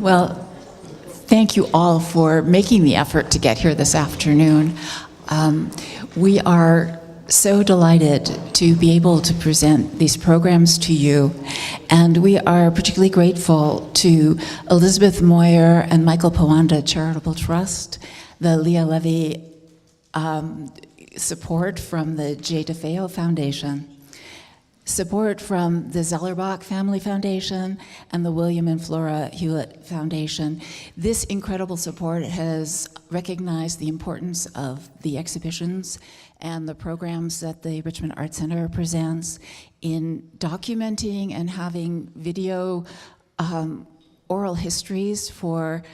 Well, thank you all for making the effort to get here this afternoon. We are so delighted to be able to present these programs to you, and we are particularly grateful to Elizabeth Moyer and Michael Pawanda Charitable Trust, the Leah Levy support from the J. DeFeo Foundation, support from the Zellerbach Family Foundation and the William and Flora Hewlett Foundation. This incredible support has recognized the importance of the exhibitions and the programs that the Richmond Art Center presents in documenting and having video oral histories for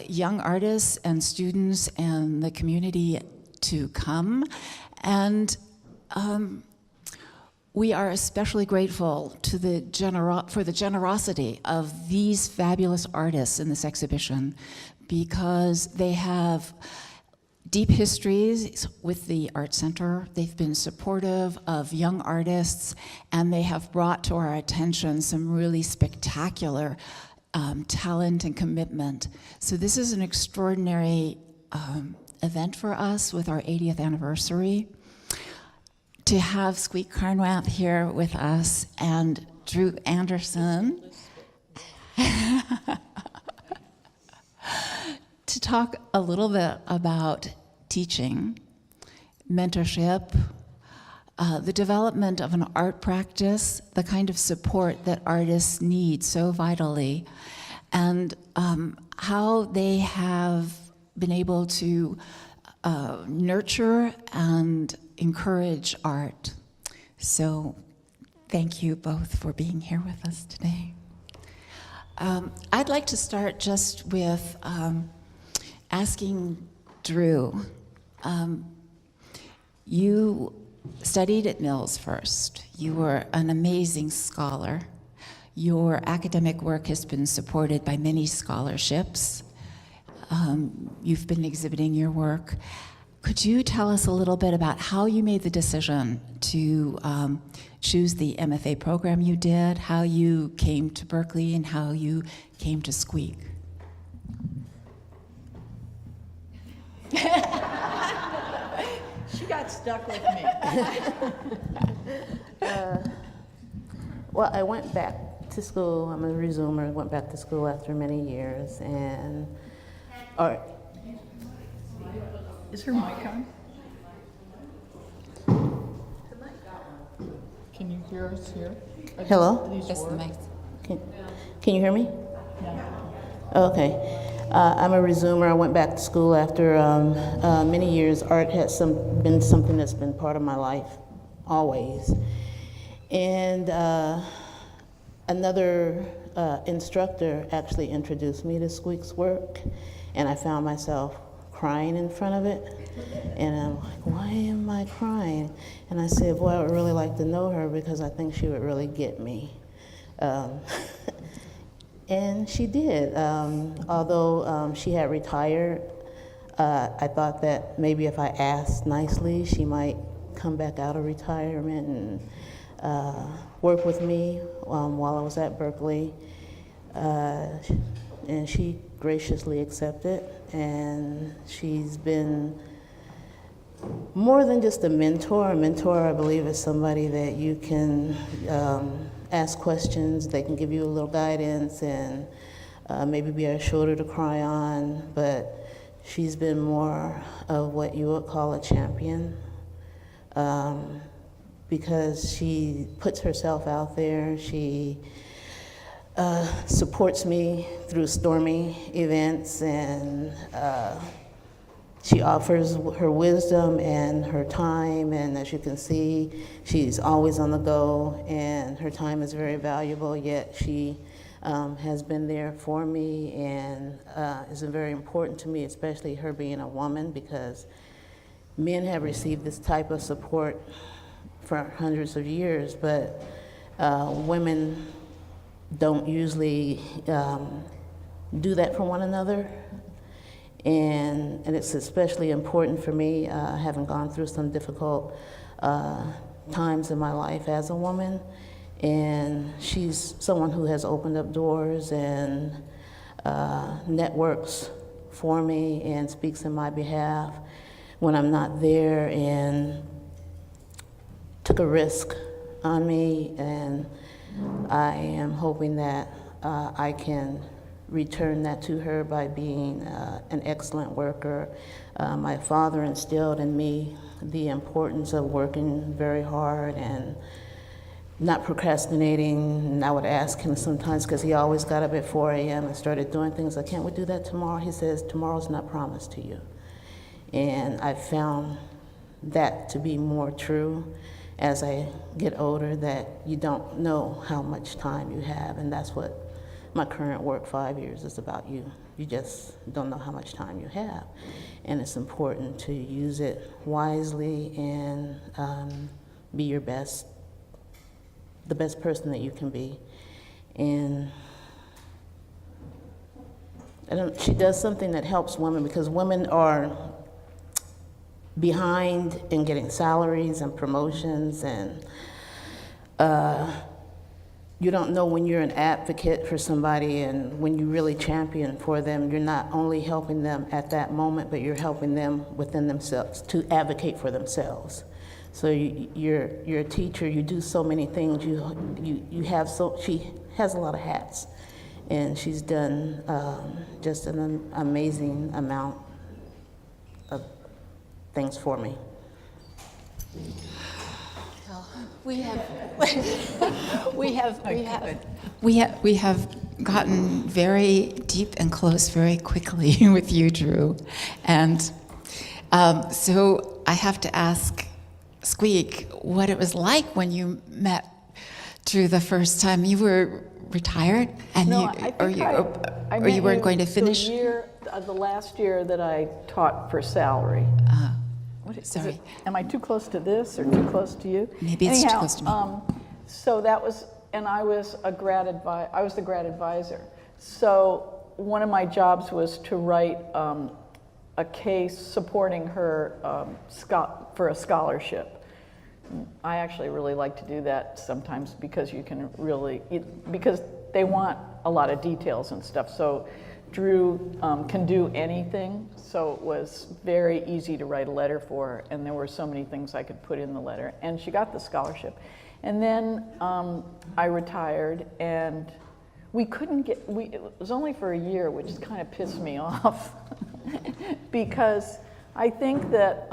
young artists and students and the community to come. And we are especially grateful to for the generosity of these fabulous artists in this exhibition, because they have deep histories with the Art Center. They've been supportive of young artists, and they have brought to our attention some really spectacular talent and commitment. So this is an extraordinary event for us with our 80th anniversary. To have Squeak Carnwath here with us and Drew Anderson to talk a little bit about teaching, mentorship, the development of an art practice, the kind of support that artists need so vitally, and how they have been able to nurture and encourage art. So thank you both for being here with us today. I'd like to start just with asking Drew. You studied at Mills first. You were an amazing scholar. Your academic work has been supported by many scholarships. You've been exhibiting your work. Could you tell us a little bit about how you made the decision to choose the MFA program you did, how you came to Berkeley, and how you came to Squeak? She got stuck with me. Well, I went back to school. I'm a resumer. I went back to school after many years, and Is her mic on? Can you hear us here? Hello? Yes, the mic. Can you hear me? No. Okay. I'm a resumer. I went back to school after many years. Art has been something that's been part of my life, always. And another instructor actually introduced me to Squeak's work, and I found myself crying in front of it. And I'm like, why am I crying? And I said, boy, I would really like to know her because I think she would really get me. And she did. Although she had retired, I thought that maybe if I asked nicely, she might come back out of retirement and work with me while I was at Berkeley. And she graciously accepted, and she's been more than just a mentor. A mentor, I believe, is somebody that you can ask questions, they can give you a little guidance, and maybe be a shoulder to cry on, but she's been more of what you would call a champion, because she puts herself out there. She supports me through stormy events, and she offers her wisdom and her time, and as you can see, she's always on the go, and her time is very valuable, yet she has been there for me and is very important to me, especially her being a woman, because men have received this type of support for hundreds of years, but women don't usually do that for one another. And it's especially important for me, having gone through some difficult times in my life as a woman. And she's someone who has opened up doors and networks for me and speaks in my behalf when I'm not there, and took a risk on me, and I am hoping that I can return that to her by being an excellent worker. My father instilled in me the importance of working very hard and not procrastinating. And I would ask him sometimes, because he always got up at 4 a.m. and started doing things like, can't we do that tomorrow? He says, tomorrow's not promised to you. And I found that to be more true as I get older, that you don't know how much time you have, and that's what my current work, 5 years, is about. You just don't know how much time you have, and it's important to use it wisely and be your best, the best person that you can be. And she does something that helps women, because women are behind in getting salaries and promotions, and you don't know when you're an advocate for somebody and when you really champion for them, you're not only helping them at that moment, but you're helping them within themselves to advocate for themselves. So you're a teacher, you do so many things, you have she has a lot of hats, and she's done just an amazing amount of things for me. We have gotten very deep and close very quickly with you, Drew, and so I have to ask Squeak what it was like when you met Drew the first time. You were retired, and No, you I or think you I or met you weren't going to finish. The last year that I taught for salary. Sorry. Am I too close to this or too close to you? Maybe it's too close to me. So that was, and I was the grad advisor. So one of my jobs was to write a case supporting her for a scholarship. I actually really like to do that sometimes, because you can really, because they want a lot of details and stuff. So Drew can do anything, so it was very easy to write a letter for her, and there were so many things I could put in the letter, and she got the scholarship. And then I retired, and we couldn't get, it was only for a year, which kind of pissed me off, because I think that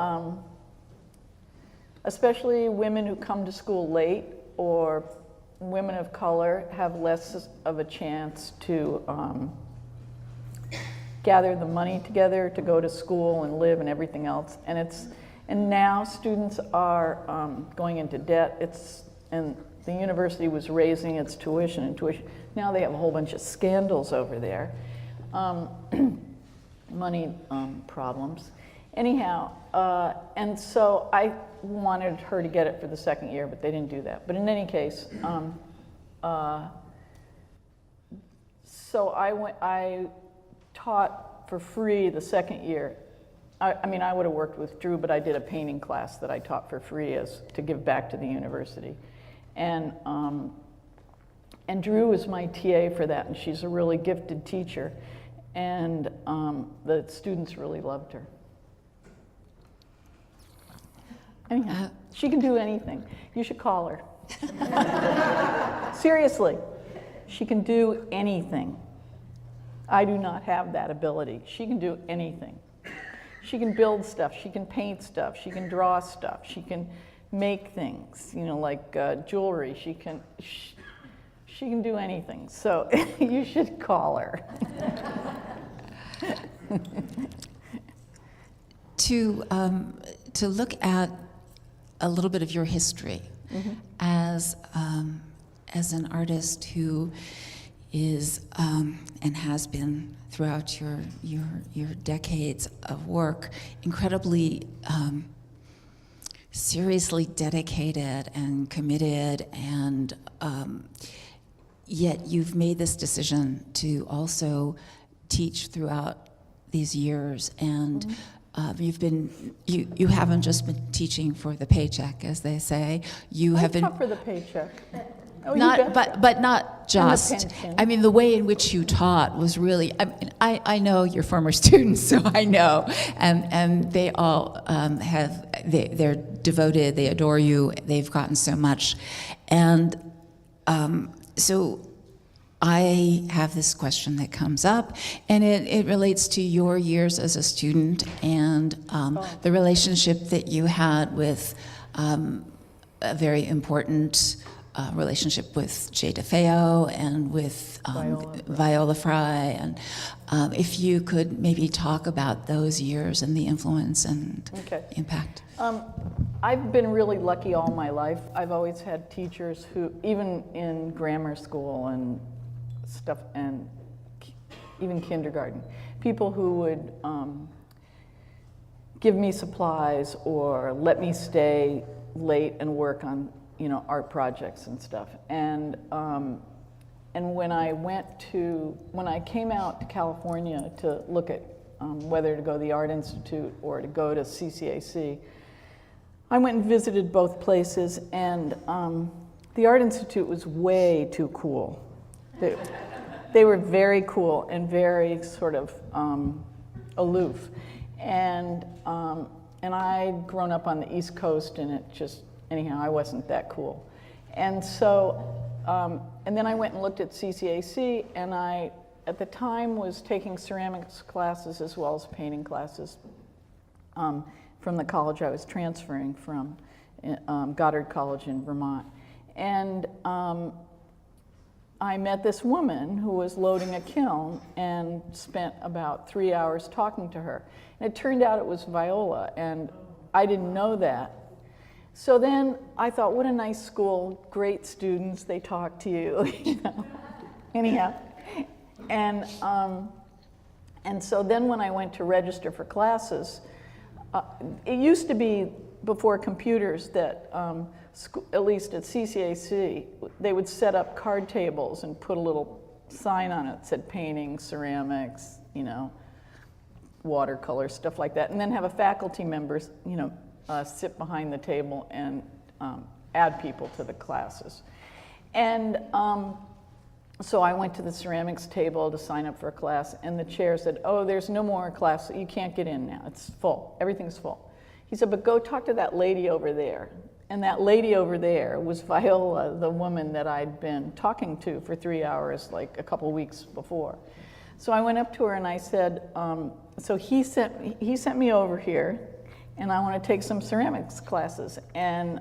especially women who come to school late, or women of color, have less of a chance to gather the money together to go to school and live and everything else. And now students are going into debt. And the university was raising its tuition. Now they have a whole bunch of scandals over there, money problems. Anyhow, and so I wanted her to get it for the second year, but they didn't do that. But in any case, so I taught for free the second year. I mean, I would have worked with Drew, but I did a painting class that I taught for free to give back to the university. And Drew was my TA for that, and she's a really gifted teacher. And the students really loved her. Anyhow, she can do anything. You should call her. Seriously, she can do anything. I do not have that ability. She can do anything. She can build stuff, she can paint stuff, she can draw stuff, she can make things, like jewelry. She can do anything. So you should call her. To look at a little bit of your history as an artist who is and has been throughout your decades of work incredibly seriously dedicated and committed, and yet you've made this decision to also teach throughout these years, and you haven't just been teaching for the paycheck, as they say. I taught for the paycheck. Oh, you Not, betcha. but not just. pension. I mean, the way in which you taught was really. I mean, I know your former students, so I know, and they all they're devoted. They adore you. They've gotten so much, and so I have this question that comes up, and it relates to your years as a student and the relationship that you had with a very important relationship with Jay DeFeo and with Viola Fry. And if you could maybe talk about those years and the influence and impact. I've been really lucky all my life. I've always had teachers who, even in grammar school and stuff, and even kindergarten, people who would give me supplies or let me stay late and work on, art projects and stuff. And when I came out to California to look at whether to go to the Art Institute or to go to CCAC, I went and visited both places, and the Art Institute was way too cool. They were very cool and very sort of aloof. And I'd grown up on the East Coast, and anyhow, I wasn't that cool. And so, and then I went and looked at CCAC, and I, at the time, was taking ceramics classes as well as painting classes from the college I was transferring from, Goddard College in Vermont. And I met this woman who was loading a kiln and spent about 3 hours talking to her. And it turned out it was Viola, and I didn't know that. So then I thought, what a nice school, great students, they talk to you, Anyhow. And so then when I went to register for classes, it used to be before computers that, at least at CCAC, they would set up card tables and put a little sign on it that said painting, ceramics, watercolor, stuff like that, and then have a faculty member, sit behind the table and add people to the classes. And so I went to the ceramics table to sign up for a class, and the chair said, oh, there's no more class, you can't get in now, it's full, everything's full. He said, but go talk to that lady over there. And that lady over there was Viola, the woman that I'd been talking to for 3 hours, like a couple weeks before. So I went up to her and I said, so he sent me over here, and I want to take some ceramics classes. And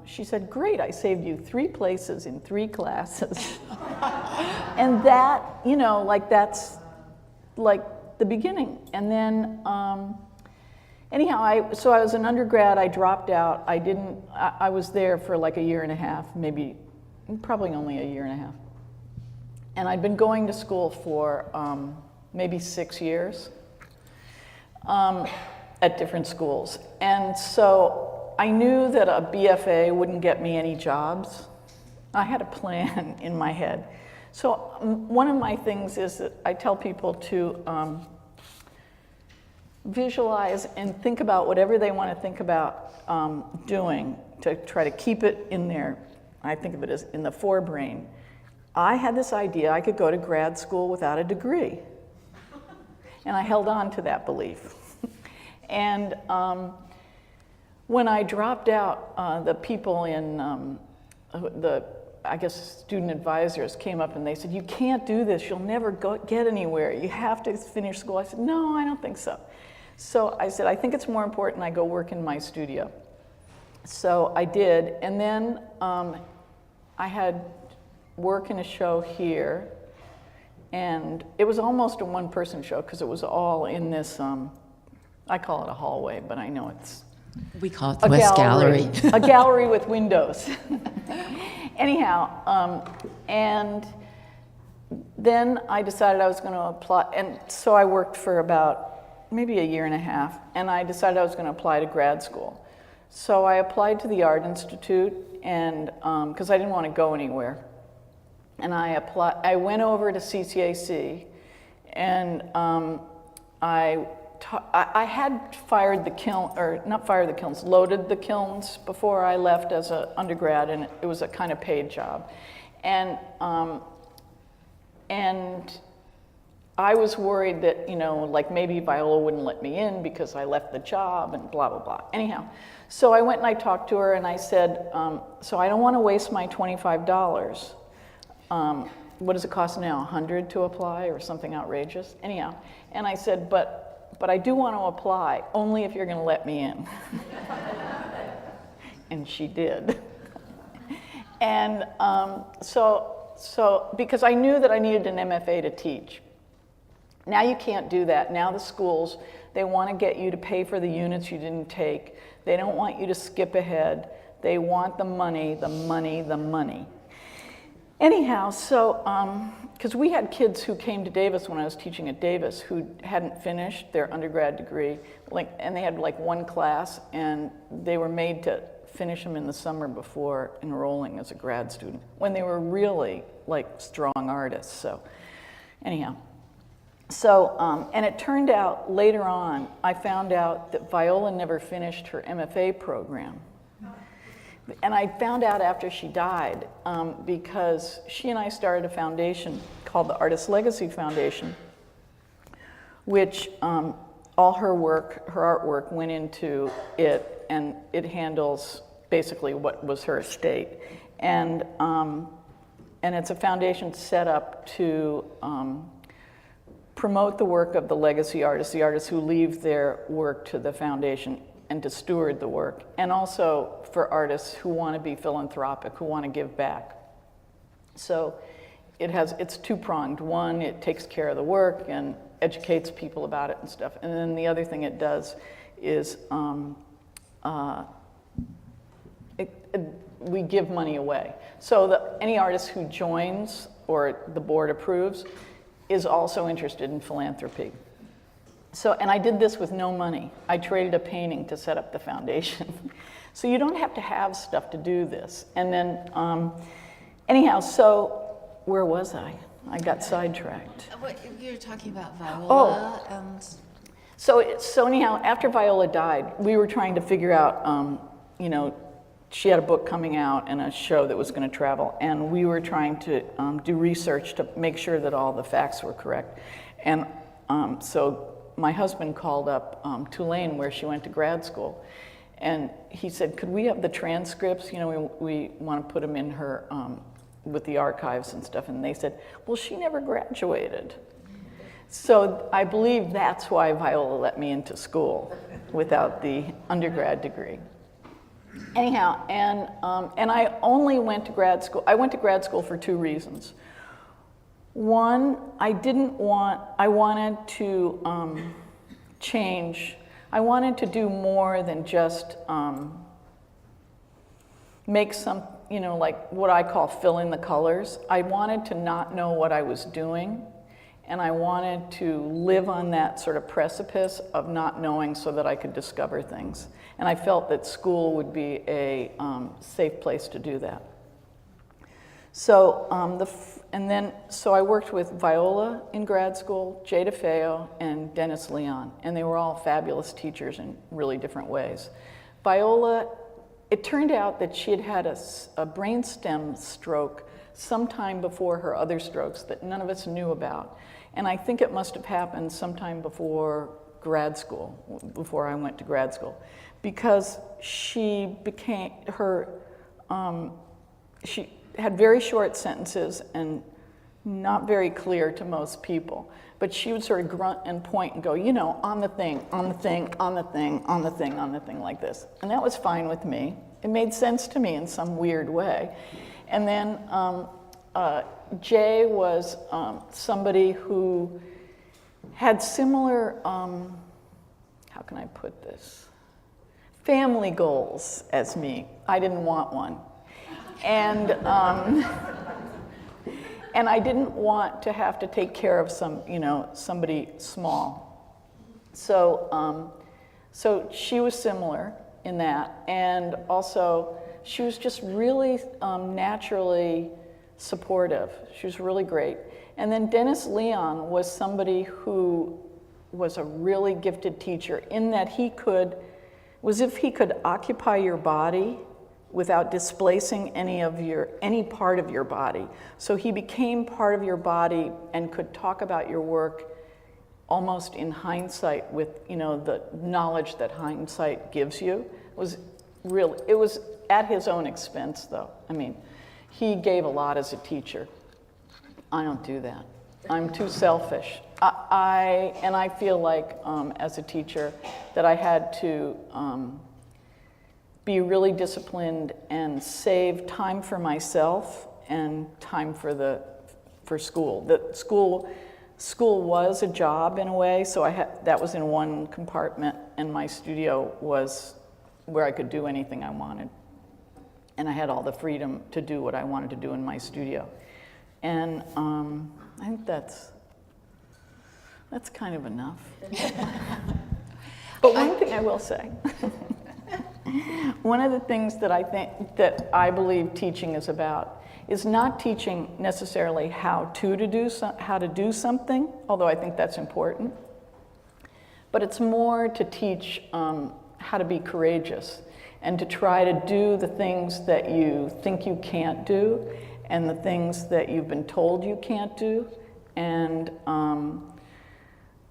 she said, great, I saved you 3 places in 3 classes. And that, that's like the beginning. And then, anyhow, so I was an undergrad, I dropped out. I was there for like a year and a half, probably only a year and a half. And I'd been going to school for maybe 6 years. At different schools. And so I knew that a BFA wouldn't get me any jobs. I had a plan in my head. So one of my things is that I tell people to visualize and think about whatever they want to think about doing to try to keep it in their, I think of it as in the forebrain. I had this idea I could go to grad school without a degree. And I held on to that belief. And when I dropped out, the people in student advisors came up and they said, you can't do this, you'll never get anywhere, you have to finish school. I said, no, I don't think so. So I said, I think it's more important I go work in my studio. So I did, and then I had work in a show here, and it was almost a one-person show because it was all in this, I call it a hallway, but I know it's... We call it the West Gallery. A gallery with windows. Anyhow, and then I decided I was going to apply, and so I worked for about maybe a year and a half, and I decided I was going to apply to grad school. So I applied to the Art Institute, and because I didn't want to go anywhere. And I went over to CCAC, and I I had fired the kiln, or not fired the kilns, loaded the kilns before I left as an undergrad, and it was a kind of paid job. And I was worried that, you know, like maybe Viola wouldn't let me in because I left the job and blah, blah, blah. Anyhow, so I went and I talked to her and I said, so I don't want to waste my $25. What does it cost now, $100 to apply or something outrageous? Anyhow, and I said, but I do want to apply, only if you're going to let me in. And she did. And so because I knew that I needed an MFA to teach. Now you can't do that. Now the schools, they want to get you to pay for the units you didn't take. They don't want you to skip ahead. They want the money, the money, the money. Anyhow, so, because we had kids who came to Davis when I was teaching at Davis who hadn't finished their undergrad degree, and they had like one class, and they were made to finish them in the summer before enrolling as a grad student, when they were really like strong artists, so anyhow. So, and it turned out later on, I found out that Viola never finished her MFA program. And I found out after she died, because she and I started a foundation called the Artist Legacy Foundation, which all her work, her artwork went into it, and it handles basically what was her estate. And it's a foundation set up to promote the work of the legacy artists, the artists who leave their work to the foundation, and to steward the work, and also for artists who want to be philanthropic, who want to give back. So it's two-pronged. One, it takes care of the work and educates people about it and stuff. And then the other thing it does is we give money away. So any artist who joins or the board approves is also interested in philanthropy. So, and I did this with no money. I traded a painting to set up the foundation. So you don't have to have stuff to do this. And then, anyhow, so where was I? I got sidetracked. You were talking about Viola and... So anyhow, after Viola died, we were trying to figure out, you know, she had a book coming out and a show that was going to travel, and we were trying to do research to make sure that all the facts were correct. And so my husband called up Tulane, where she went to grad school, and he said, could we have the transcripts? You know, we want to put them in her, with the archives and stuff. And they said, well, she never graduated. So I believe that's why Viola let me into school without the undergrad degree. Anyhow, and I only went to grad school. I went to grad school for two reasons. One, I wanted to change. I wanted to do more than just make some, you know, like what I call fill in the colors. I wanted to not know what I was doing, and I wanted to live on that sort of precipice of not knowing so that I could discover things. And I felt that school would be a safe place to do that. So, so I worked with Viola in grad school, Jay DeFeo, and Dennis Leon, and they were all fabulous teachers in really different ways. Viola, it turned out that she had had a brainstem stroke sometime before her other strokes that none of us knew about. And I think it must have happened sometime before grad school, before I went to grad school, because she became she had very short sentences and not very clear to most people. But she would sort of grunt and point and go, you know, on the thing, on the thing, on the thing, on the thing, on the thing, like this. And that was fine with me. It made sense to me in some weird way. And then Jay was somebody who had similar, how can I put this? Family goals as me. I didn't want one. And I didn't want to have to take care of somebody small. So, so she was similar in that, and also she was just really naturally supportive. She was really great. And then Dennis Leon was somebody who was a really gifted teacher in that he could, was if he could occupy your body without displacing any part of your body. So he became part of your body and could talk about your work almost in hindsight with, you know, the knowledge that hindsight gives you. It was at his own expense, though. I mean, he gave a lot as a teacher. I don't do that. I'm too selfish. I feel like as a teacher that I had to be really disciplined and save time for myself and time for school. School was a job in a way, so that was in one compartment, and my studio was where I could do anything I wanted. And I had all the freedom to do what I wanted to do in my studio. And I think that's kind of enough. But one thing I will say, one of the things that I believe teaching is about is not teaching necessarily how to do something, although I think that's important, but it's more to teach how to be courageous and to try to do the things that you think you can't do and the things that you've been told you can't do and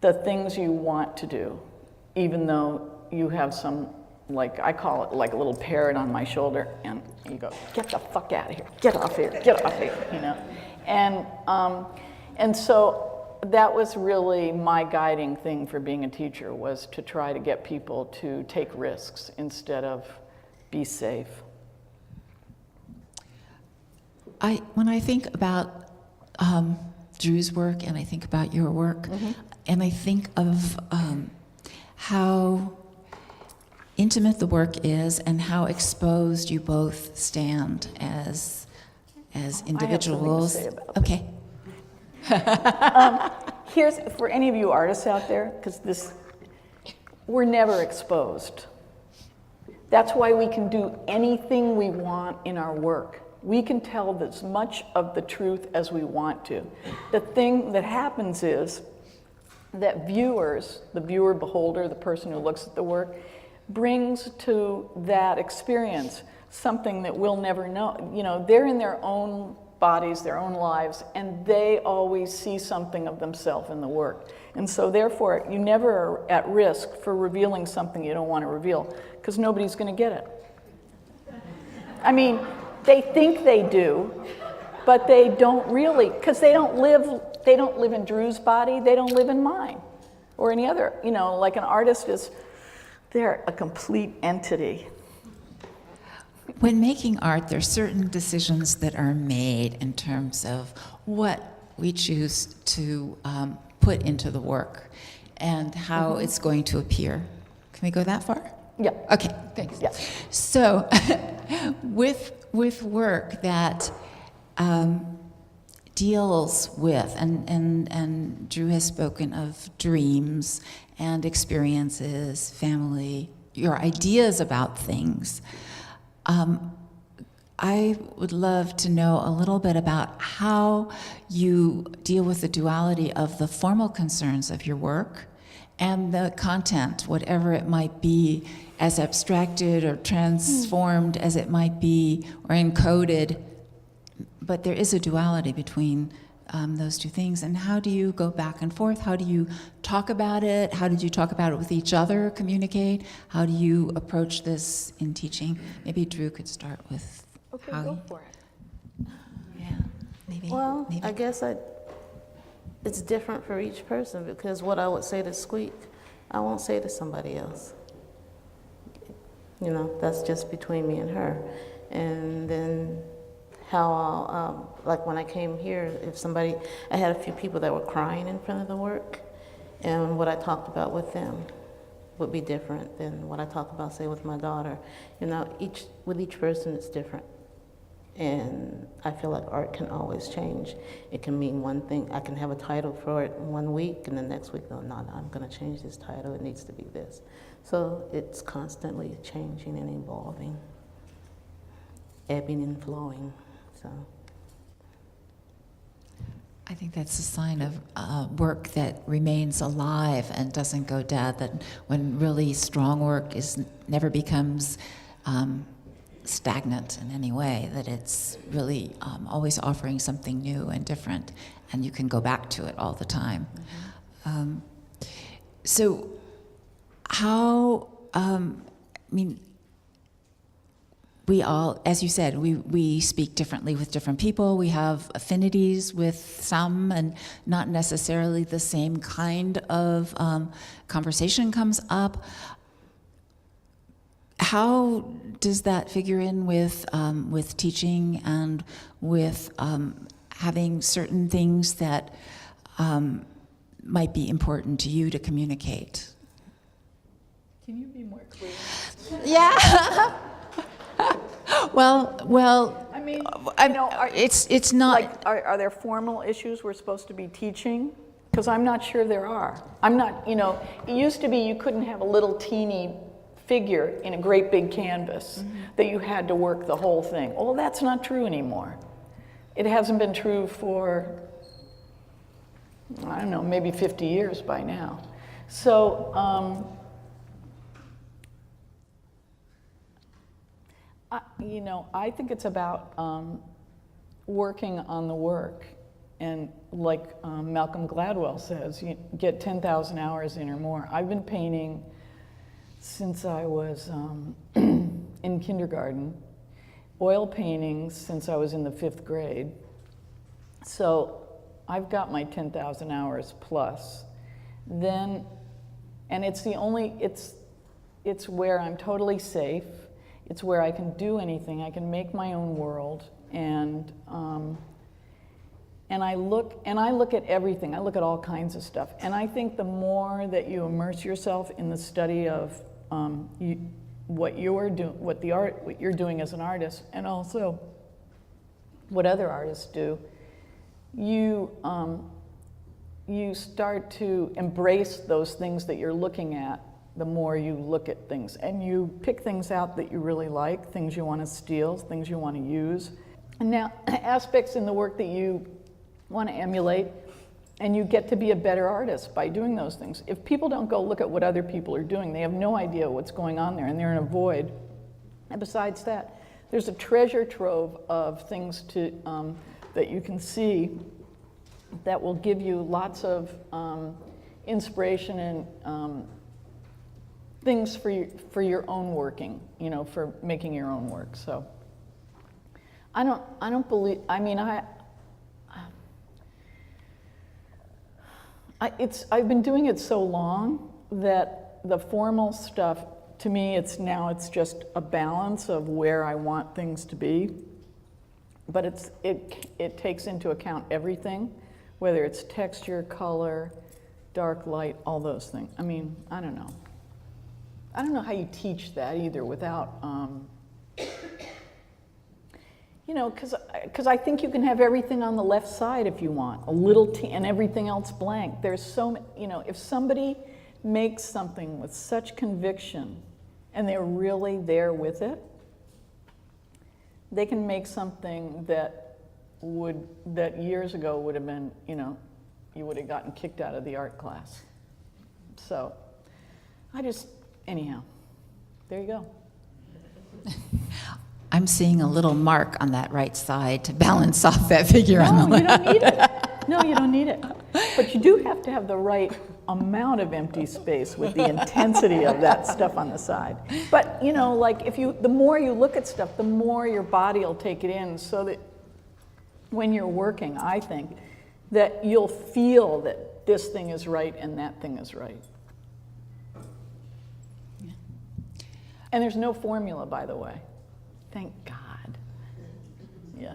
the things you want to do, even though you have some, like I call it like a little parrot on my shoulder, and you go, get the fuck out of here, get off here, you know? And so that was really my guiding thing for being a teacher, was to try to get people to take risks instead of be safe. When I think about Drew's work and I think about your work, and I think of how intimate the work is and how exposed you both stand as individuals. I have something to say about Okay. Here's, for any of you artists out there, because we're never exposed. That's why we can do anything we want in our work. We can tell as much of the truth as we want to. The thing that happens is that viewers, the viewer, beholder, the person who looks at the work, brings to that experience something that we'll never know. You know, they're in their own bodies, their own lives, and they always see something of themselves in the work. And so therefore, you never are at risk for revealing something you don't want to reveal, because nobody's going to get it. I mean, they think they do, but they don't really, because they don't live in Drew's body, they don't live in mine, or any other, you know, like an artist they're a complete entity. When making art, there are certain decisions that are made in terms of what we choose to put into the work and how it's going to appear. Can we go that far? Yeah. Okay, thanks. Yeah. So, with work that deals with, and Drew has spoken of dreams and experiences, family, your ideas about things. I would love to know a little bit about how you deal with the duality of the formal concerns of your work and the content, whatever it might be, as abstracted or transformed as it might be, or encoded. But there is a duality between those two things. And how do you go back and forth? How do you talk about it? How did you talk about it with each other, communicate? How do you approach this in teaching? Maybe Drew could start with how Go for it. Yeah, maybe. Well, maybe. I guess it's different for each person, because what I would say to Squeak, I won't say to somebody else. You know, that's just between me and her. And then how I'll, like when I came here, I had a few people that were crying in front of the work, and what I talked about with them would be different than what I talk about, say, with my daughter. You know, with each person it's different. And I feel like art can always change. It can mean one thing. I can have a title for it 1 week, and the next week, no, I'm gonna change this title, it needs to be this. So it's constantly changing and evolving, ebbing and flowing, so. I think that's a sign of work that remains alive and doesn't go dead, that when really strong work never becomes stagnant in any way, that it's really always offering something new and different, and you can go back to it all the time. Mm-hmm. So how, I mean, we all, as you said, we speak differently with different people. We have affinities with some, and not necessarily the same kind of conversation comes up. How does that figure in with teaching and with having certain things that might be important to you to communicate? Can you be more clear? Yeah. Well. I mean, it's not. Like, are there formal issues we're supposed to be teaching? Because I'm not sure there are. I'm not, it used to be you couldn't have a little teeny figure in a great big canvas that you had to work the whole thing. Well, that's not true anymore. It hasn't been true for, I don't know, maybe 50 years by now. So, I think it's about working on the work. And like Malcolm Gladwell says, you get 10,000 hours in or more. I've been painting since I was in kindergarten, oil paintings since I was in the 5th grade. So I've got my 10,000 hours plus. Then, and it's it's where I'm totally safe. It's where I can do anything. I can make my own world, and I look at everything. I look at all kinds of stuff, and I think the more that you immerse yourself in the study of what you're doing as an artist, and also what other artists do, you start to embrace those things that you're looking at. The more you look at things, and you pick things out that you really like, things you want to steal, things you want to use, and now aspects in the work that you want to emulate, and you get to be a better artist by doing those things. If people don't go look at what other people are doing, they have no idea what's going on there, and they're in a void. And besides that, there's a treasure trove of things that you can see that will give you lots of inspiration and things for your own working, for making your own work. So I don't believe, I've been doing it so long that the formal stuff, to me, it's just a balance of where I want things to be. But it takes into account everything, whether it's texture, color, dark light, all those things. I mean, I don't know. I don't know how you teach that either without, because I think you can have everything on the left side if you want, a little and everything else blank. There's if somebody makes something with such conviction and they're really there with it, they can make something that years ago would have been, you would have gotten kicked out of the art class. So anyhow, there you go. I'm seeing a little mark on that right side to balance off that figure on the left. No, you don't need it. No, you don't need it. But you do have to have the right amount of empty space with the intensity of that stuff on the side. But, the more you look at stuff, the more your body will take it in, so that when you're working, I think, that you'll feel that this thing is right and that thing is right. And there's no formula, by the way. Thank God. Yeah.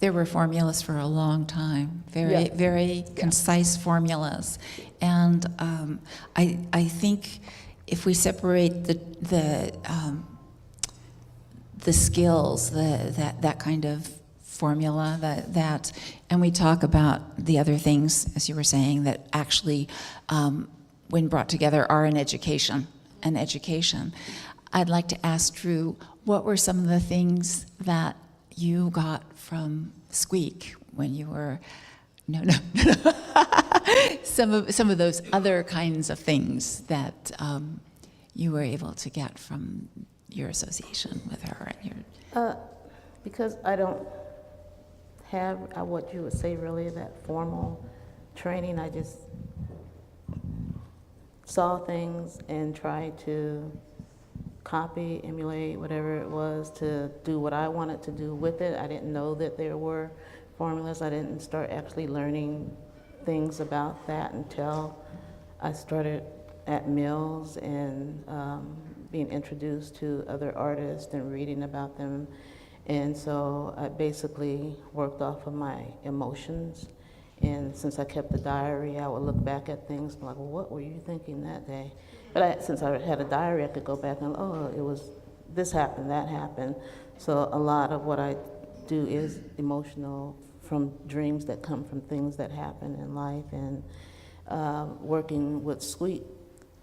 There were formulas for a long time, very concise formulas. And I think if we separate the skills, that kind of formula, and we talk about the other things, as you were saying, that actually, when brought together, are an education. I'd like to ask Drew, what were some of the things that you got from Squeak when you were, no, some of those other kinds of things that you were able to get from your association with her and your. Because I don't have what you would say really that formal training. I just saw things and tried to copy, emulate, whatever it was, to do what I wanted to do with it. I didn't know that there were formulas. I didn't start actually learning things about that until I started at Mills and being introduced to other artists and reading about them. And so I basically worked off of my emotions. And since I kept the diary, I would look back at things and be like, well, what were you thinking that day? But since I had a diary, I could go back and, oh, it was this happened, that happened. So a lot of what I do is emotional, from dreams that come from things that happen in life. And working with Squeak,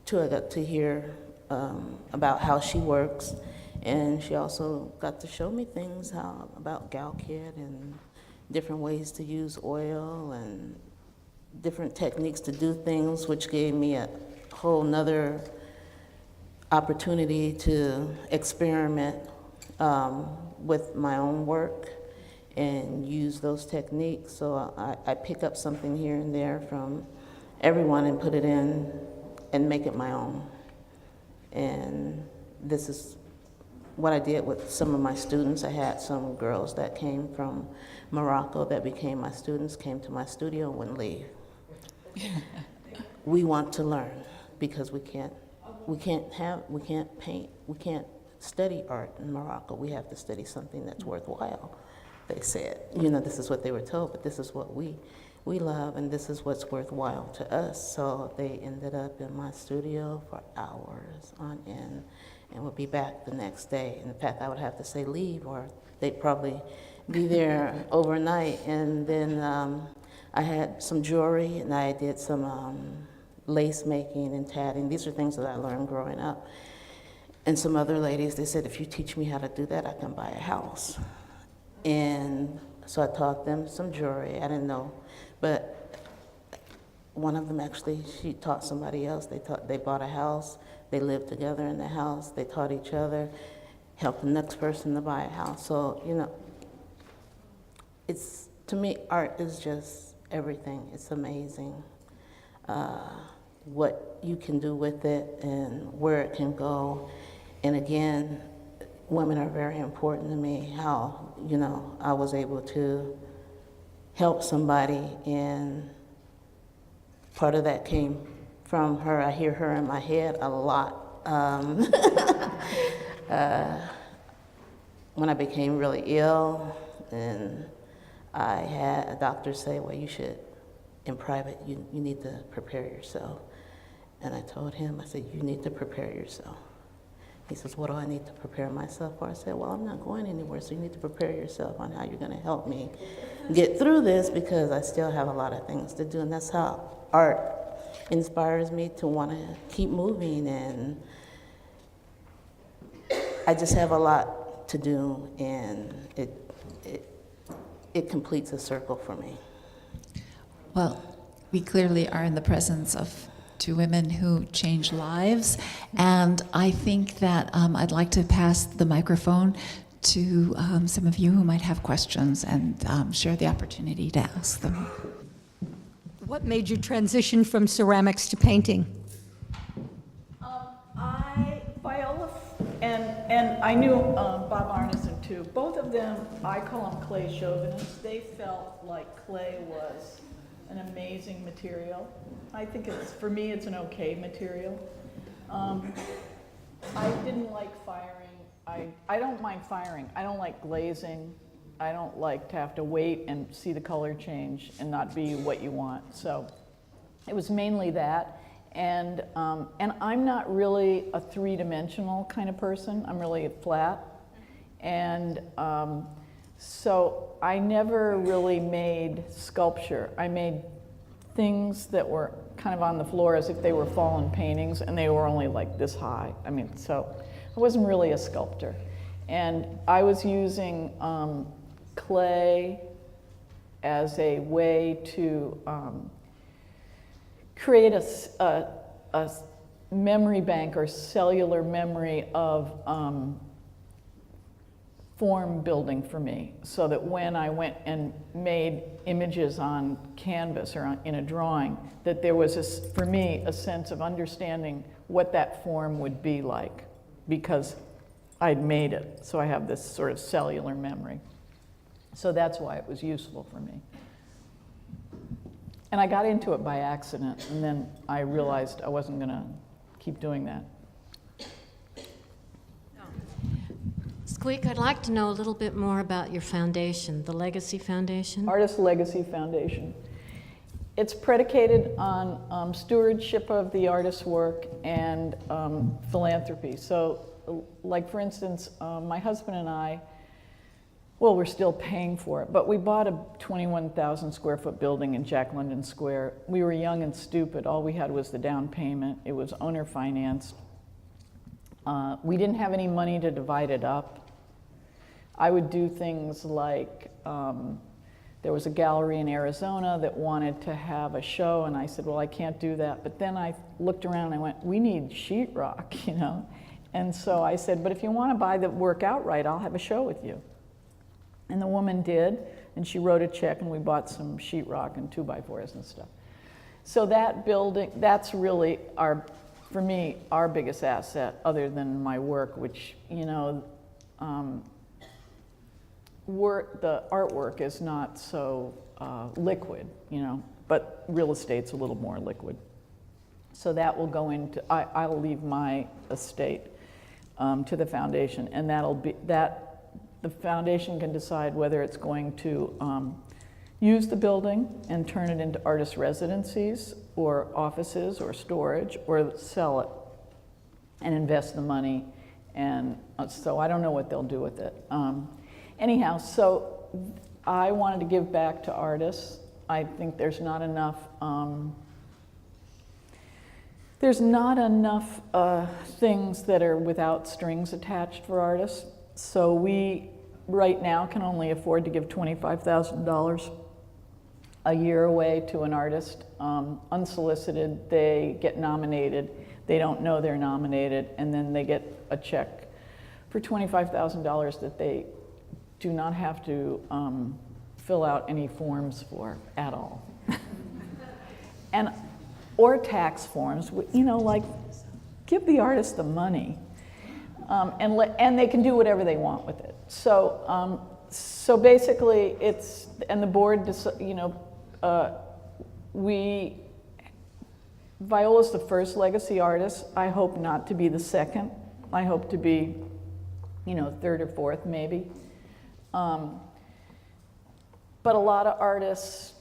too, I got to hear about how she works. And she also got to show me things about gal kit and different ways to use oil and different techniques to do things, which gave me a whole nother opportunity to experiment with my own work and use those techniques. So I pick up something here and there from everyone and put it in and make it my own. And this is what I did with some of my students. I had some girls that came from Morocco that became my students, came to my studio and wouldn't leave. We want to learn because we can't paint, we can't study art in Morocco. We have to study something that's worthwhile, they said. This is what they were told, but this is what we love, and this is what's worthwhile to us. So they ended up in my studio for hours on end and would be back the next day. In fact, I would have to say leave, or they'd probably be there overnight. And then I had some jewelry, and I did some lace making and tatting. These are things that I learned growing up. And some other ladies, they said, if you teach me how to do that, I can buy a house. And so I taught them some jewelry. I didn't know, but one of them actually, she taught somebody else. They bought a house. They lived together in the house. They taught each other, helped the next person to buy a house. So, it's, to me, art is just everything. It's amazing what you can do with it and where it can go. And again, women are very important to me, how, I was able to help somebody, and part of that came from her. I hear her in my head a lot. When I became really ill, and I had a doctor say, well, you should, in private, you need to prepare yourself. And I told him, I said, you need to prepare yourself. He says, what do I need to prepare myself for? I said, well, I'm not going anywhere, so you need to prepare yourself on how you're going to help me get through this, because I still have a lot of things to do. And that's how art inspires me to want to keep moving. And I just have a lot to do, and it completes a circle for me. Well, we clearly are in the presence of two women who change lives, and I think that I'd like to pass the microphone to some of you who might have questions and share the opportunity to ask them. What made you transition from ceramics to painting? Viola and I knew Bob Arneson too. Both of them, I call them clay chauvinists. They felt like clay was an amazing material. I think for me, it's an okay material. I didn't like firing. I don't mind firing. I don't like glazing. I don't like to have to wait and see the color change and not be what you want. So it was mainly that. And I'm not really a three-dimensional kind of person. I'm really flat. And so I never really made sculpture. I made things that were kind of on the floor as if they were fallen paintings, and they were only like this high. So I wasn't really a sculptor. And I was using clay as a way to create a memory bank or cellular memory of form building for me, so that when I went and made images on canvas or in a drawing, that there was, for me, a sense of understanding what that form would be like, because I'd made it. So I have this sort of cellular memory. So that's why it was useful for me. And I got into it by accident, and then I realized I wasn't going to keep doing that. Squeak, I'd like to know a little bit more about your foundation, the Legacy Foundation. Artist Legacy Foundation. It's predicated on stewardship of the artist's work and philanthropy. So, like for instance, my husband and I, well, we're still paying for it, but we bought a 21,000 square foot building in Jack London Square. We were young and stupid. All we had was the down payment. It was owner financed. We didn't have any money to divide it up. I would do things like, there was a gallery in Arizona that wanted to have a show, and I said, well, I can't do that. But then I looked around and I went, we need sheetrock, you know? And so I said, but if you want to buy the work outright, I'll have a show with you. And the woman did, and she wrote a check, and we bought some sheetrock and 2x4s and stuff. So that building, that's really for me, our biggest asset, other than my work, which, you know, the artwork is not so liquid, you know, but real estate's a little more liquid. So that will go into, I'll leave my estate to the foundation, and the foundation can decide whether it's going to use the building and turn it into artist residencies or offices or storage, or sell it and invest the money. And so I don't know what they'll do with it. Anyhow, so I wanted to give back to artists. I think there's not enough things that are without strings attached for artists. So we, right now, can only afford to give $25,000 a year away to an artist, unsolicited. They get nominated. They don't know they're nominated, and then they get a check for $25,000 that they do not have to fill out any forms for at all. Or tax forms, you know, like, give the artist the money. And they can do whatever they want with it. So, so basically, and the board, you know, Viola's the first legacy artist. I hope not to be the second. I hope to be, you know, third or fourth, maybe. But a lot of artists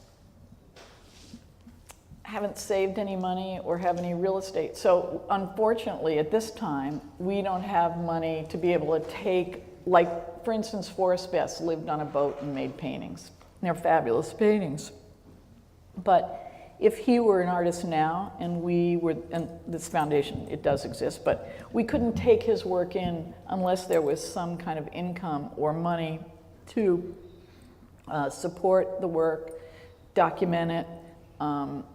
haven't saved any money or have any real estate. So unfortunately, at this time, we don't have money to be able to take, like, for instance, Forrest Best lived on a boat and made paintings. They're fabulous paintings. But if he were an artist now, and this foundation, it does exist, but we couldn't take his work in unless there was some kind of income or money to support the work, document it,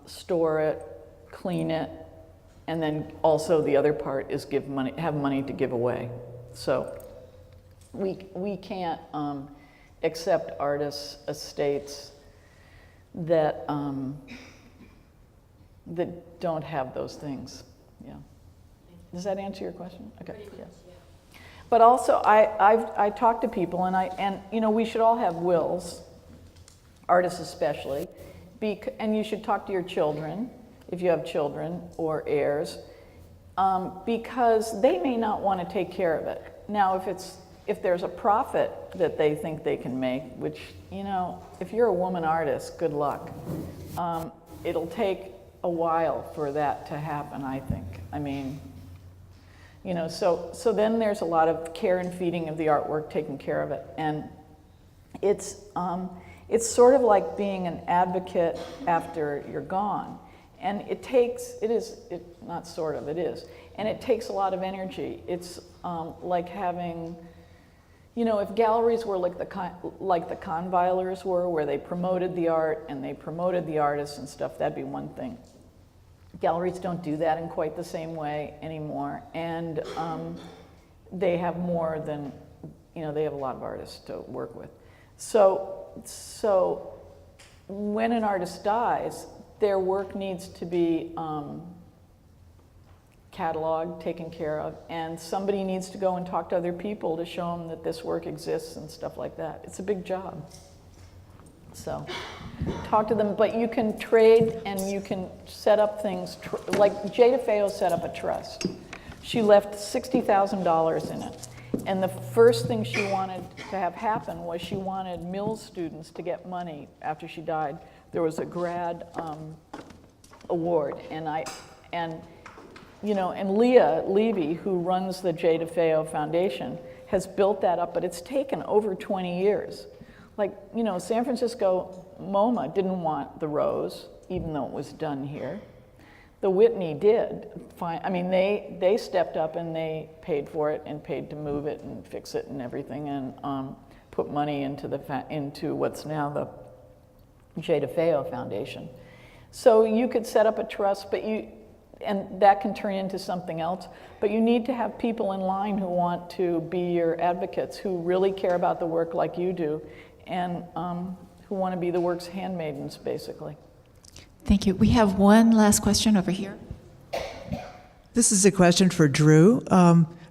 store it, clean it, and then also the other part is have money to give away. So we can't accept artists' estates that that don't have those things. Yeah. Does that answer your question? Okay. Yes. But also, I talk to people, and you know, we should all have wills, artists especially, and you should talk to your children if you have children or heirs, because they may not want to take care of it. Now, if there's a profit that they think they can make, which, you know, if you're a woman artist, good luck. It'll take a while for that to happen, I think. I mean, you know, so then there's a lot of care and feeding of the artwork, taking care of it, and it's sort of like being an advocate after you're gone, and it is, and it takes a lot of energy. It's like having, You know, if galleries were like the Convilers were, where they promoted the art and they promoted the artists and stuff, that'd be one thing. Galleries don't do that in quite the same way anymore, and they have more than, you know, they have a lot of artists to work with. So when an artist dies, their work needs to be cataloged, taken care of, and somebody needs to go and talk to other people to show them that this work exists and stuff like that. It's a big job. So talk to them, but you can trade and you can set up things, like Jada Feo set up a trust. She left $60,000 in it. And the first thing she wanted to have happen was she wanted Mills students to get money after she died. There was a grad award, and Lia Levy, who runs the Jada Feo Foundation, has built that up, but it's taken over 20 years. Like, you know, San Francisco MoMA didn't want the Rose, even though it was done here. The Whitney did. I mean, they stepped up and they paid for it and paid to move it and fix it and everything, and put money into what's now the Jada Feo Foundation. So you could set up a trust, and that can turn into something else. But you need to have people in line who want to be your advocates, who really care about the work like you do, and who want to be the work's handmaidens, basically. Thank you. We have one last question over here. This is a question for Drew.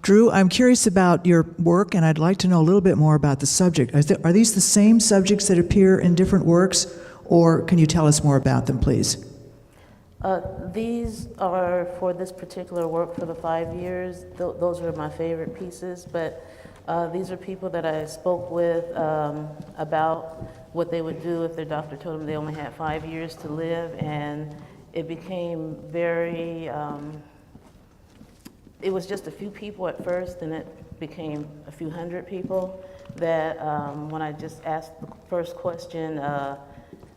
Drew, I'm curious about your work, and I'd like to know a little bit more about the subject. Are these the same subjects that appear in different works, or can you tell us more about them, please? These are for this particular work for the 5 years. Those are my favorite pieces, but these are people that I spoke with about what they would do if their doctor told them they only had 5 years to live, and it became very, it was just a few people at first, and it became a few hundred people that when I just asked the first question,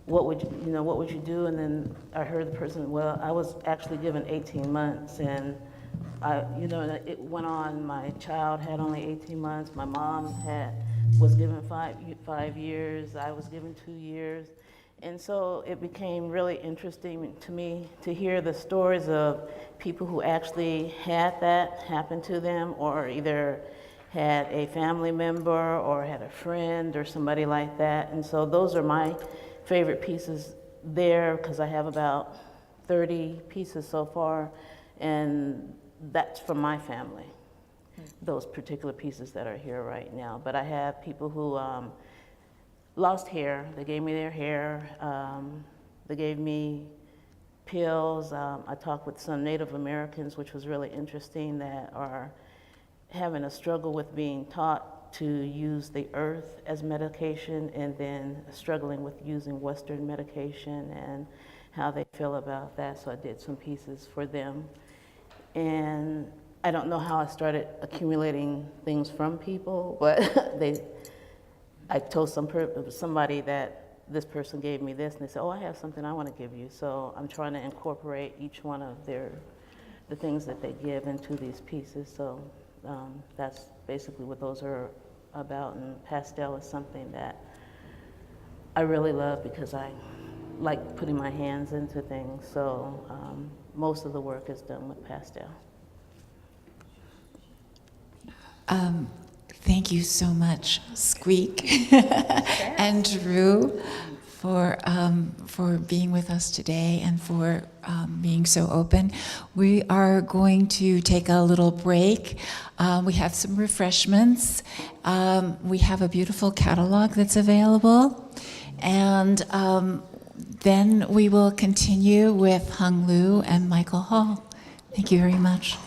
what would you do? And then I heard the person, well, I was actually given 18 months, and it went on. My child had only 18 months. My mom was given 5 years. I was given 2 years. And so it became really interesting to me to hear the stories of people who actually had that happen to them, or either had a family member or had a friend or somebody like that. And so those are my favorite pieces there, because I have about 30 pieces so far, and that's from my family, those particular pieces that are here right now. But I have people who lost hair. They gave me their hair. They gave me pills. I talked with some Native Americans, which was really interesting, that are having a struggle with being taught to use the earth as medication, and then struggling with using Western medication and how they feel about that. So I did some pieces for them. And I don't know how I started accumulating things from people, but I told somebody that this person gave me this, and they said, oh, I have something I want to give you. So I'm trying to incorporate each one of the things that they give into these pieces. So that's basically what those are about. And pastel is something that I really love because I like putting my hands into things. So most of the work is done with pastel. Thank you so much, Squeak and Drew, for being with us today and for being so open. We are going to take a little break. We have some refreshments. We have a beautiful catalog that's available. And then we will continue with Hung Lu and Michael Hall. Thank you very much.